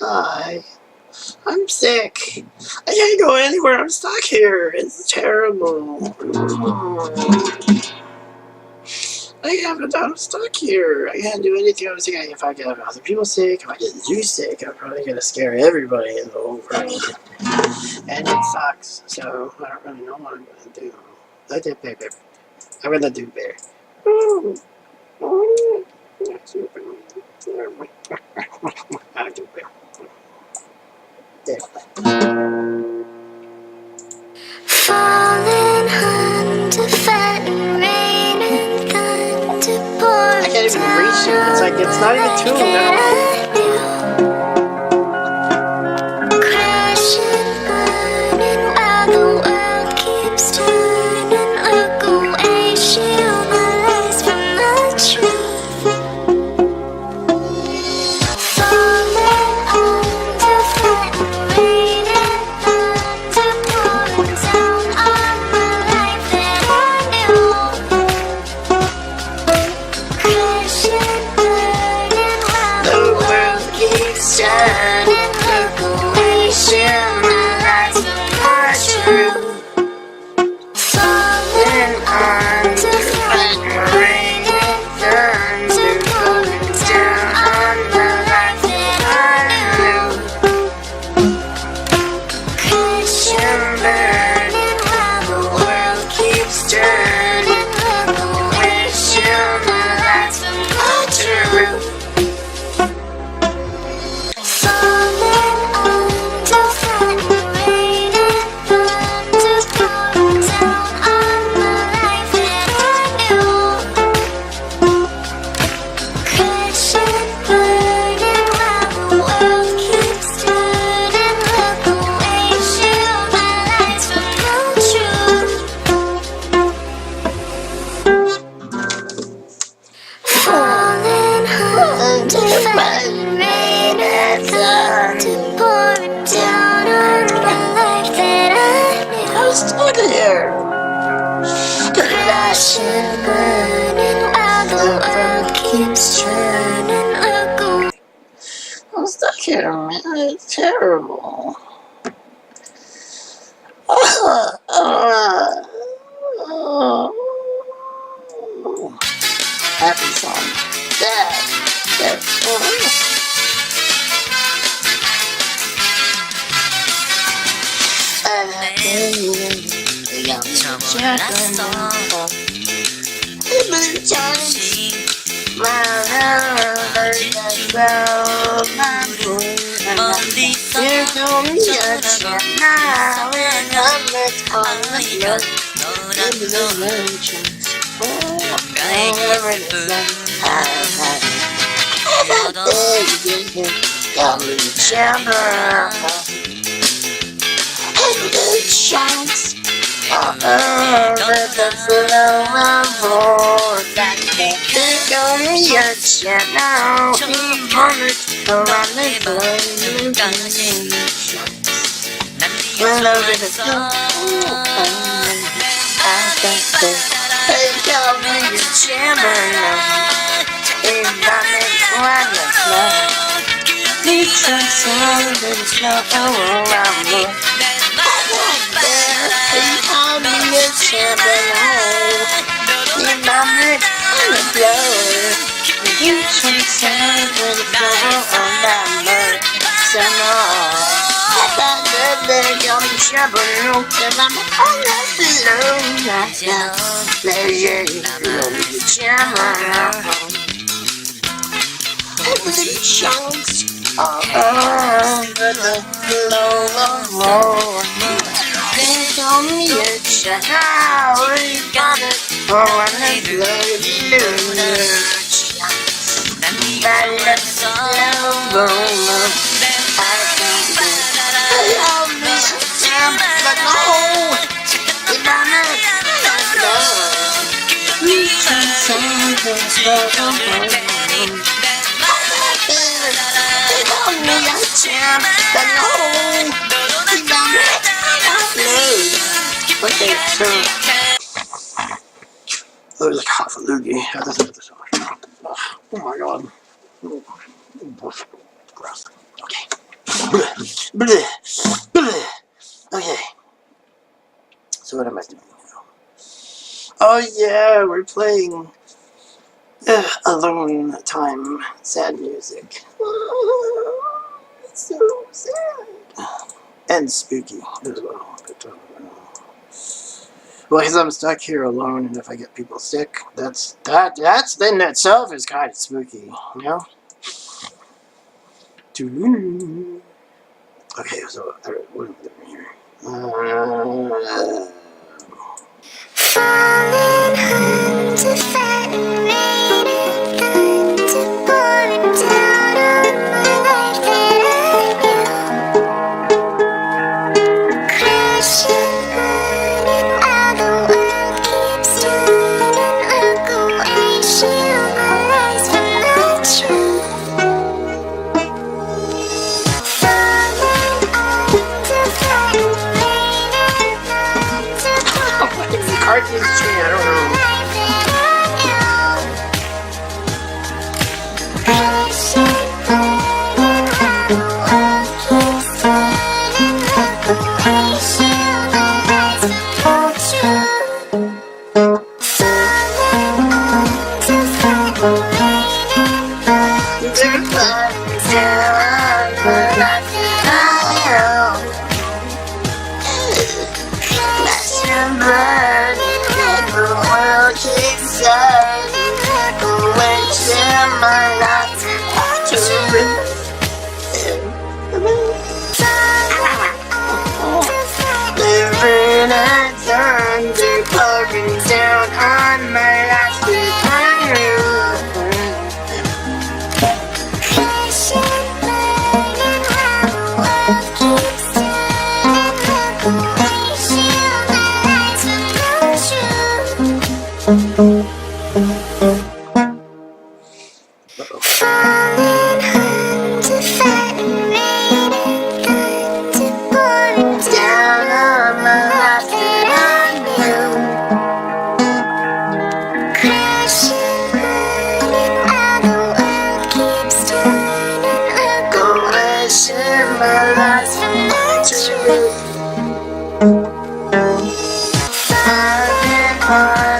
Hi. I'm sick. I can't go anywhere. I'm stuck here. It's terrible. I'm stuck here. I can't do anything. I was thinking if I get other people sick, if I get you sick, I'm probably going to scare everybody in the whole world. And it sucks. So I don't really know what I'm going to do. I did bear. I'm going to do bear. I do bear. Falling under fat and rain and thunder pouring. I can't even reach it. It's like it's not even tuned now. Crashing, burning while the world keeps turning. Look away, shield my eyes from the truth. Falling under fat and rain and thunder pouring down on the life that I knew. Crashing, burning while the world keeps turning. Look away, shield my eyes from the truth. Falling under fat and rain and thunder pouring down on the life that I knew. Crashing, burning while the world keeps turning. Look away, shield my eyes from the truth. Falling under fat and rain and thunder pouring down on the life that I knew. Crashing, burning while the world keeps turning. Look away, shield my eyes from the truth. Falling under fat and rain and thunder pouring down on the life that I knew. I'm stuck here. Crashing, burning while the world keeps turning. Look away. I'm stuck here, man. It's terrible. Happy song. Here comes your chance now, and I'm on the road. It was like half a loogie. I just had so much. Oh my god. Gross. Okay. Bleh, bleh, bleh. Okay. So what am I doing now? Oh yeah, we're playing alone time sad music. It's so sad. And spooky as well. Well, because I'm stuck here alone, and if I get people sick, that's in itself is kind of spooky, you know? Okay, so what am I doing here? Falling home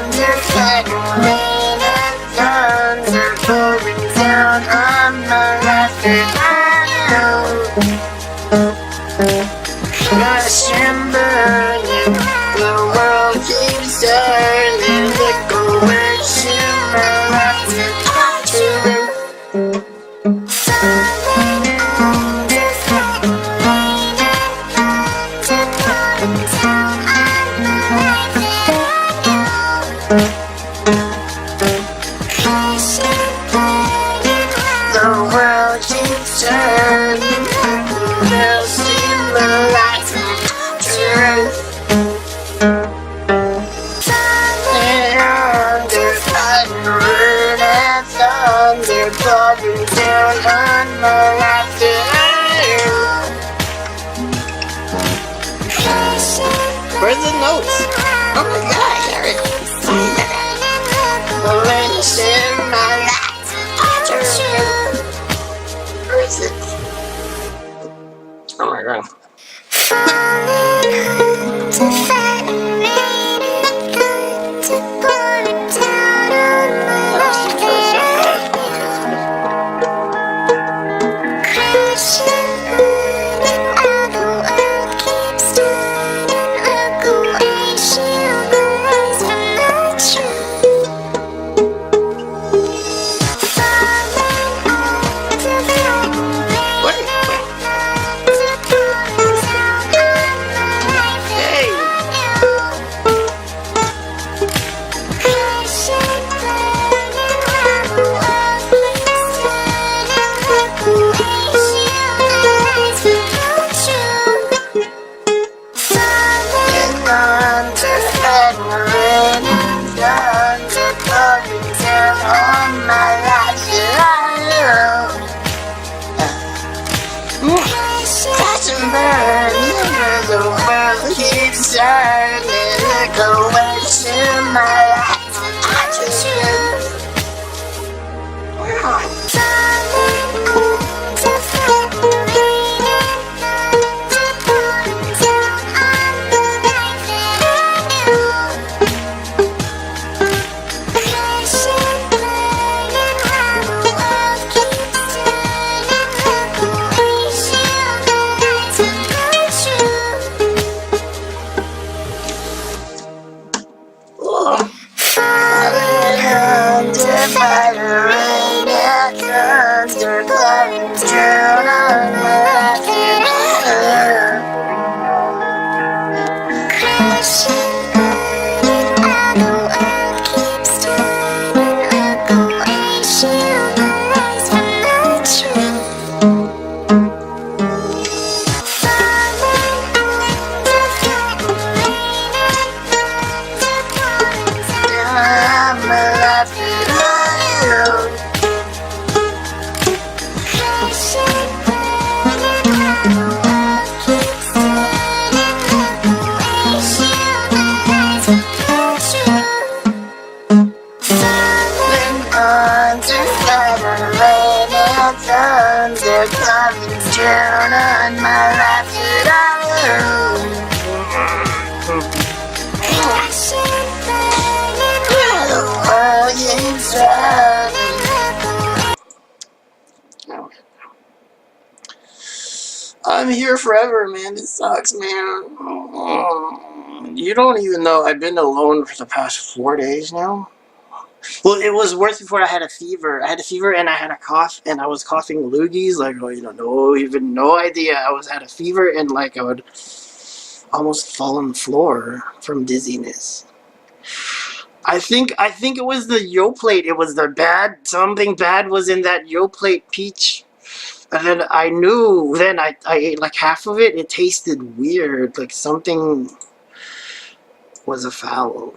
to fight and rain and to pouring down on my life that I knew. Crashing, burning while the world keeps turning. Look away, shield my eyes from the truth. Falling under fight and rain and to pouring down. Cartoon screen, I don't know. Where's the notes? Oh my god, Eric. Where is it? Oh my god. drown on my life that I love. I'm here forever, man. This sucks, man. You don't even know. I've been alone for the past 4 days now. Well, it was worse before I had a fever. I had a fever and I had a cough, and I was coughing loogies. Like, oh, you know, even no idea. Had a fever, and like I would almost fall on the floor from dizziness. I think it was the Yoplait. It was something bad was in that Yoplait peach. And then I knew, then I ate like half of it. It tasted weird, like something was afoul.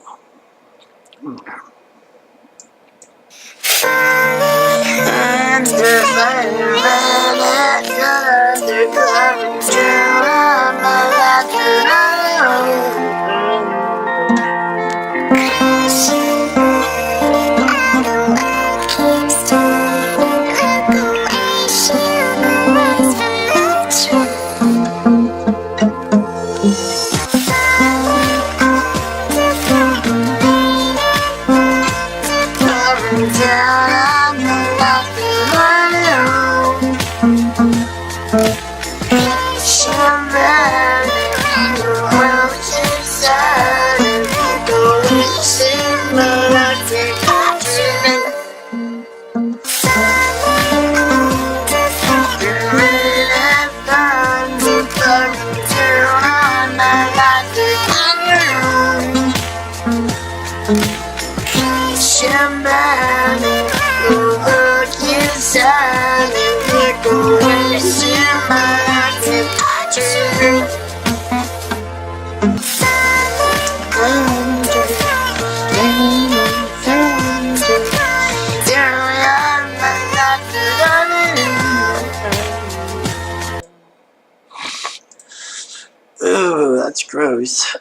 Ew, that's gross.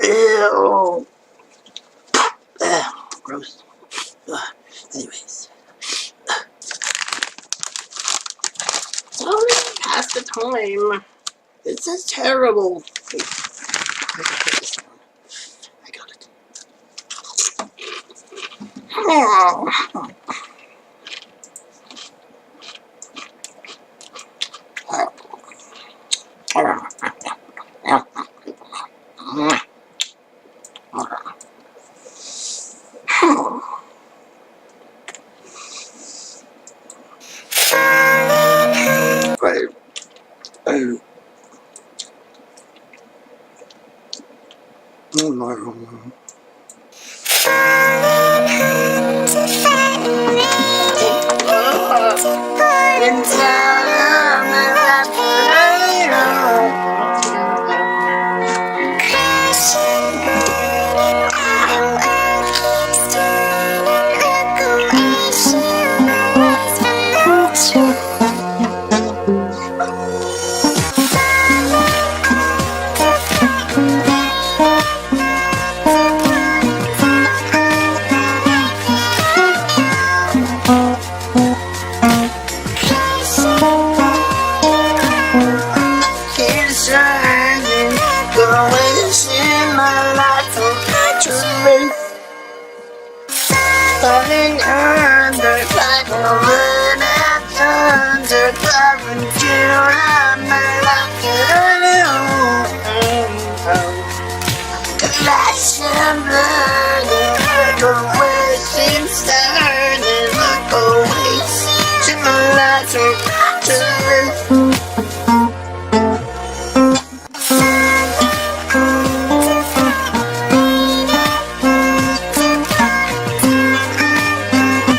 Ew. Ugh, gross. Anyways. It's already past the time. This is terrible. Wait, I can put this down. I got it.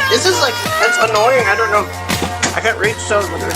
This is like, that's annoying, I don't know. I got reached out with her.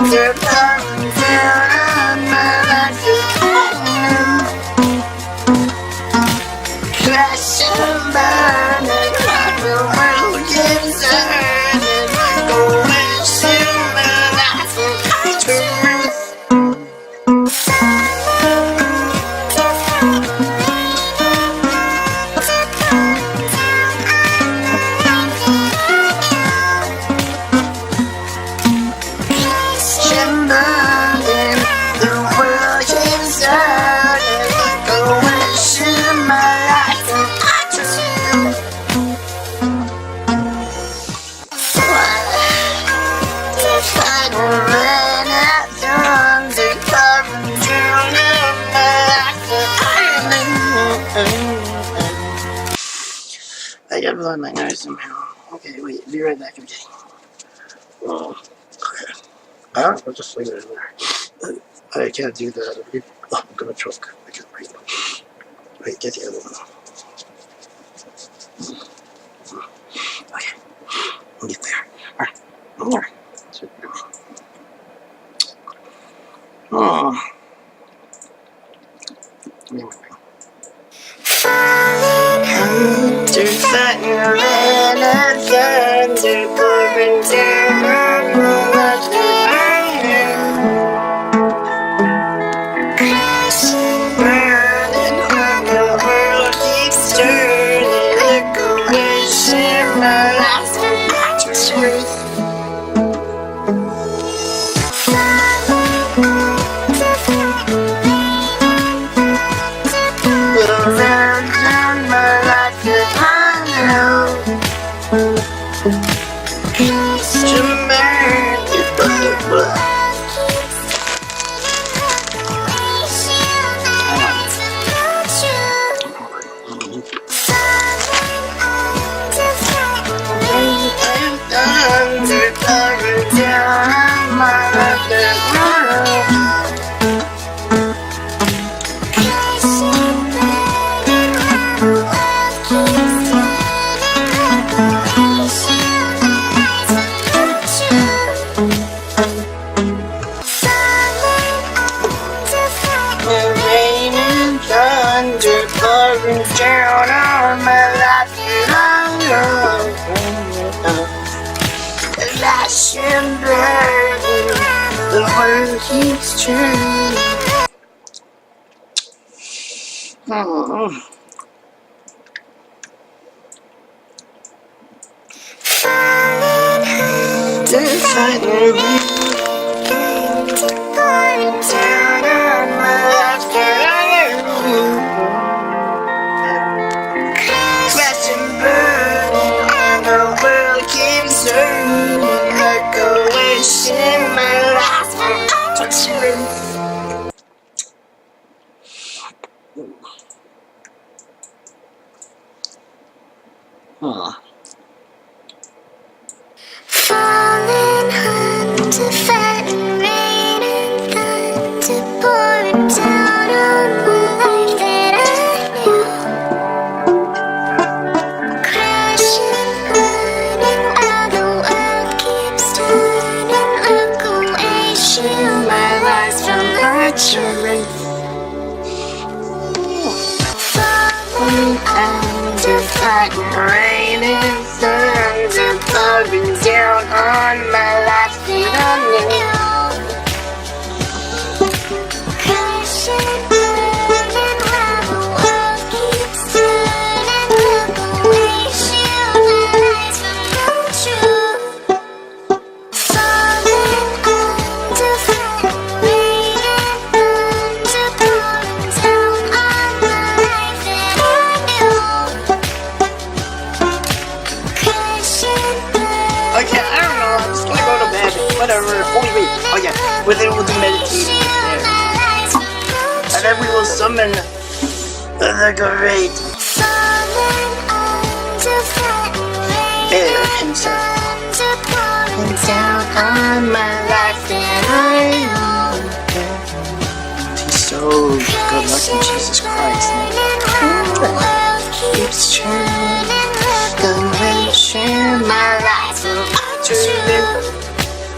suns are pouring down on my life. Crash and burn and like the world gives earth and like a wish in my life will come true. I gotta blow my nose somehow. Okay, wait, be right back. Okay. Oh, okay. I'll just leave it in there. I can't do that. Oh, I'm gonna choke. I can't breathe. Wait, get the other one. Okay. I'll get there. Alright. Alright. Oh. Under fire and a thunder pouring down like the iron. Crashing, burning, when the world keeps turning, like a wish in my life will back to truth. Down on my life and lash and burning, the world keeps turning. The fire pouring down on my life and like a wish in my life will come true. Falling under fire and rain and thunder pouring down on the life that I knew. Crashing, burning, while the world keeps turning, like a wish in my life from the truth. Falling under fire and rain and thunder pouring down on my life that I knew. Crashing, burning, while the world keeps turning, like a wish in my life from the truth. Falling under fire and rain and thunder pouring down on my life that I knew. Okay, I don't know, I'm just gonna go to bed. Whatever. Holy wait. Oh yeah. But then we'll do meditating there. And then we will summon the great Bear himself. And down on my life that I know. He's so good looking, Jesus Christ. Keeps turning. The wish in my life will come true.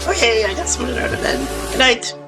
Oh yeah. Okay, I guess I'm gonna go to bed. Good night.